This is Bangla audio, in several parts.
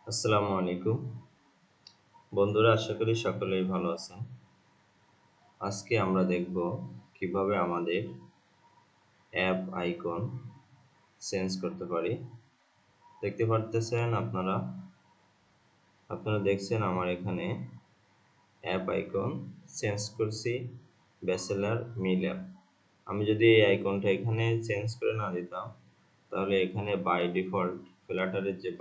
আসসালামু আলাইকুম বন্ধুরা, আশা করি সকলেই ভালো আছেন। আজকে আমরা দেখব কিভাবে আমাদের অ্যাপ আইকন চেঞ্জ করতে পারি। দেখতে পারতেছেন আপনারা দেখছেন আমার এখানে অ্যাপ আইকন চেঞ্জ করছি, ব্যাচেলর মিল অ্যাপ। আমি যদি এই আইকনটা এখানে চেঞ্জ করে না দিতাম, তাহলে এখানে বাই ডিফল্ট ফ্ল্যাটারের যে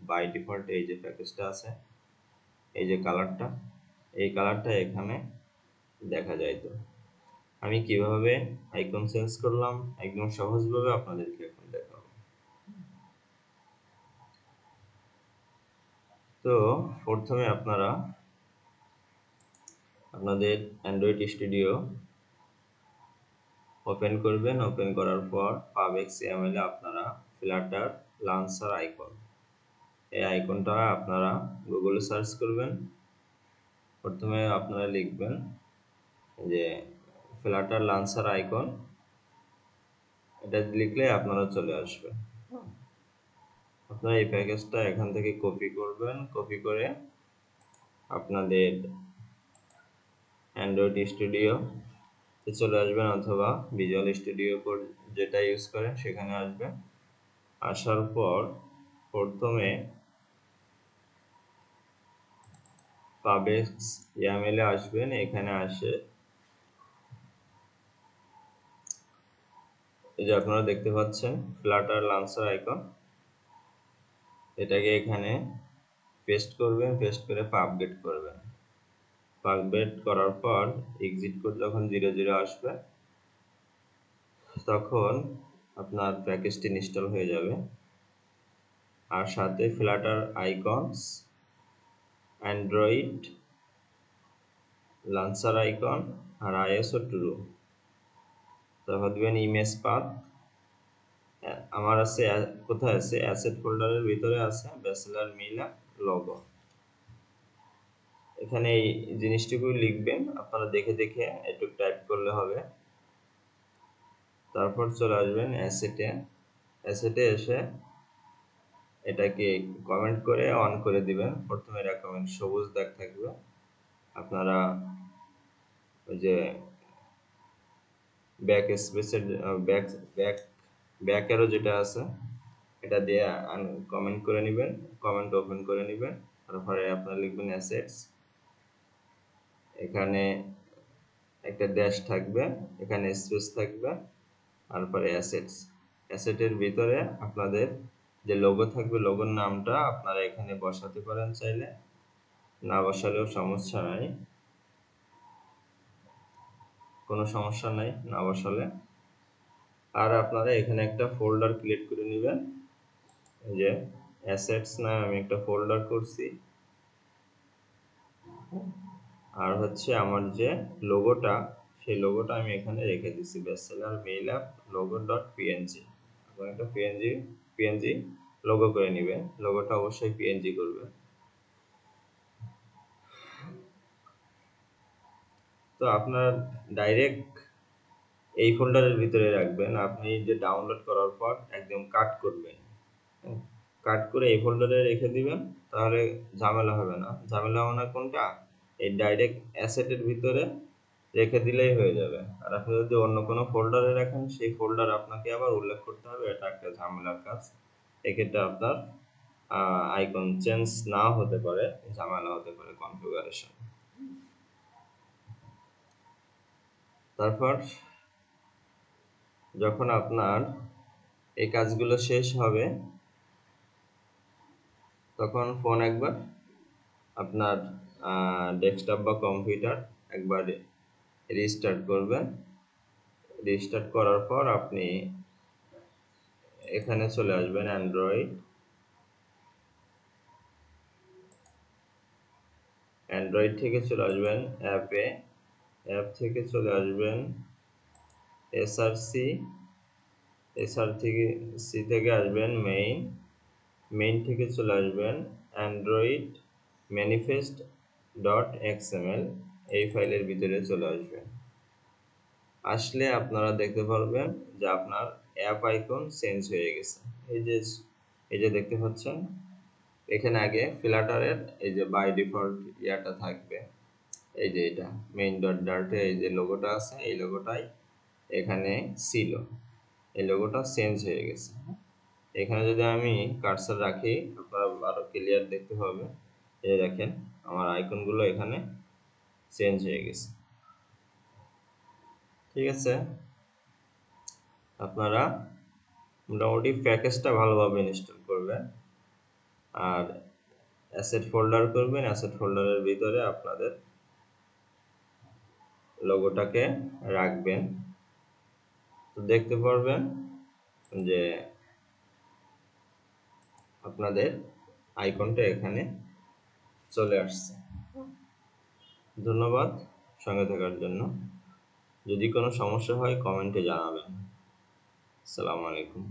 বাই ডিফল্ট এই যে প্যাকেজটা আছে, এই যে কালারটা, এই কালারটা এখানে দেখা যাইতো। আমি কিভাবে আইকন চেঞ্জ করলাম একদম সহজভাবে আপনাদেরকে এখন দেখাবো। তো প্রথমে আপনারা আপনাদের অ্যান্ড্রয়েড স্টুডিও ওপেন করবেন। ওপেন করার পর PubXML এ আপনারা ফ্ল্যাটার লঞ্চার আইকন, এই আইকনটা আপনারা গুগলে সার্চ করবেন। প্রথমে আপনারা লিখবেন যে ফ্ল্যাটার লঞ্চার আইকন, এটা লিখলে আপনারা চলে আসবে। আপনারা এই প্যাকেজটা এখান থেকে কপি করবেন, কপি করে আপনাদের অ্যান্ড্রয়েড স্টুডিও চলে আসবেন অথবা ভিজুয়াল স্টুডিও কোড যেটা ইউজ করেন সেখানে আসবেন। আসার পর প্রথমে PubXML এ আসবেন। এখানে আসে এই যে আপনারা দেখতে পাচ্ছেন ফ্ল্যাটার লঞ্চার আইকন, এটাকে এখানে পেস্ট করবেন, পেস্ট করে পাবগেট করবেন। পাবগেট করার পর এক্সিট কোড যখন 00 আসবে তখন আপনার প্যাকেজটি ইনস্টল হয়ে যাবে। আর সাথে flatter icons, Android launcher icon আর আইএসও ট্রু। তারপর দেবেন ইমেজ পাথ। আমার আছে, কোথায় আছে, অ্যাসেট ফোল্ডারের ভিতরে আছে ব্যাচেলর মিলা লোগো। এখানে এই জিনিসটুকু লিখবেন, আপনারা দেখে দেখে একটু টাইপ করলে হবে। তারপর চলে আসবেন অ্যাসেটে। অ্যাসেটে এসে এটাকে কমেন্ট করে অন করে দিবেন। প্রথমে রেকমেন্ড সবুজ দাগ থাকবে, আপনারা ওই যে ব্যাক স্পেসের ব্যাক ব্যাক ব্যাক অ্যারো যেটা আছে এটা দিয়ে কমেন্ট করে নেবেন, কমেন্ট ওপেন করে নেবেন। তারপরে আপনারা লিখবেন অ্যাসেটস, এখানে একটা ড্যাশ থাকবে, এখানে স্পেস থাকবে, তারপরে অ্যাসেটস। অ্যাসেটের ভিতরে আপনাদের যে লোগো থাকবে, লোগোর নামটা আপনারা এখানে বসাতে পারেন, চাইলে না বসালেও সমস্যা নাই, কোনো সমস্যা নাই না বসালে। আর আপনারা এখানে একটা ফোল্ডার ক্রিয়েট করে নেবেন, এই যে অ্যাসেটস নামে আমি একটা ফোল্ডার করছি। আর হচ্ছে আমার যে লোগোটা, সেই লোগোটা আমি এখানে রেখে দিচ্ছি, bachelor mail app logo dot PNG. আপনারা একটা পিএনজি লোগো করে নেবেন, লোগোটা অবশ্যই পিএনজি করবেন। তো আপনার ডাইরেক্ট এই ফোল্ডারের ভিতরে রাখবেন। আপনি যে ডাউনলোড করার পর একদম কাট করবেন, কাট করে এই ফোল্ডারে রেখে দিবেন, তাহলে ঝামেলা হবে না। ঝামেলা হবে না কোনটা, এই ডাইরেক্ট অ্যাসেটের ভিতরে রেখে দিলেই হয়ে যাবে। আর আপনি যদি অন্য কোনো ফোল্ডারে রাখেন, সেই ফোল্ডার আপনাকে আবার উল্লেখ করতে হবে, এটা একটা ঝামেলার কাজ। এক্ষেত্রে আপনার আইকন চেঞ্জ না হতে পারে, ঝামেলা হতে পারে কনফিগারেশন। তারপর যখন আপনার এই কাজগুলো শেষ হবে, তখন ফোন একবার আপনার ডেস্কটপ বা কম্পিউটার একবার রিস্টার্ট করবেন। রিস্টার্ট করার পর আপনি এখানে চলে আসবেন অ্যান্ড্রয়েড থেকে চলে আসবেন অ্যাপে, অ্যাপ থেকে চলে আসবেন এসআরসি, এসআরসি থেকে আসবেন মেইন থেকে চলে আসবেন অ্যান্ড্রয়েড ম্যানিফেস্ট ডট এক্সএমএল, এই ফাইলের ভিতরে চলে আসবেন। আসলে আপনারা দেখতে পারবেন যে আপনার অ্যাপ আইকন চেঞ্জ হয়ে গেছে। এই যে দেখতে পাচ্ছেন এখানে আগে ফিল্টারের এই যে বাই ডিফল্ট ইয়াটা থাকবে, এই যে এটা মেইন ডট ডার্টে এই যে লোগোটা আছে, এই লোগোটাই এখানে ছিল, এই লোগোটা চেঞ্জ হয়ে গেছে। এখানে যদি আমি কার্সার রাখি আপনারা আরো ক্লিয়ার দেখতে পাবে, এই দেখেন আমার আইকনগুলো এখানে চেঞ্জ হয়ে গেছে। ঠিক আছে, আপনারা মোটামুটি প্যাকেজটা ভালোভাবে ইনস্টল করবেন আর অ্যাসেট ফোল্ডার করবেন, অ্যাসেট ফোল্ডারের ভিতরে আপনাদের লোগোটাকে রাখবেন। তো দেখতে পারবেন যে আপনাদের আইকনটা এখানে চলে আসছে। ধন্যবাদ সঙ্গে থাকার জন্য। যদি কোনো সমস্যা হয় কমেন্টে জানাবেন। আসসালামু আলাইকুম।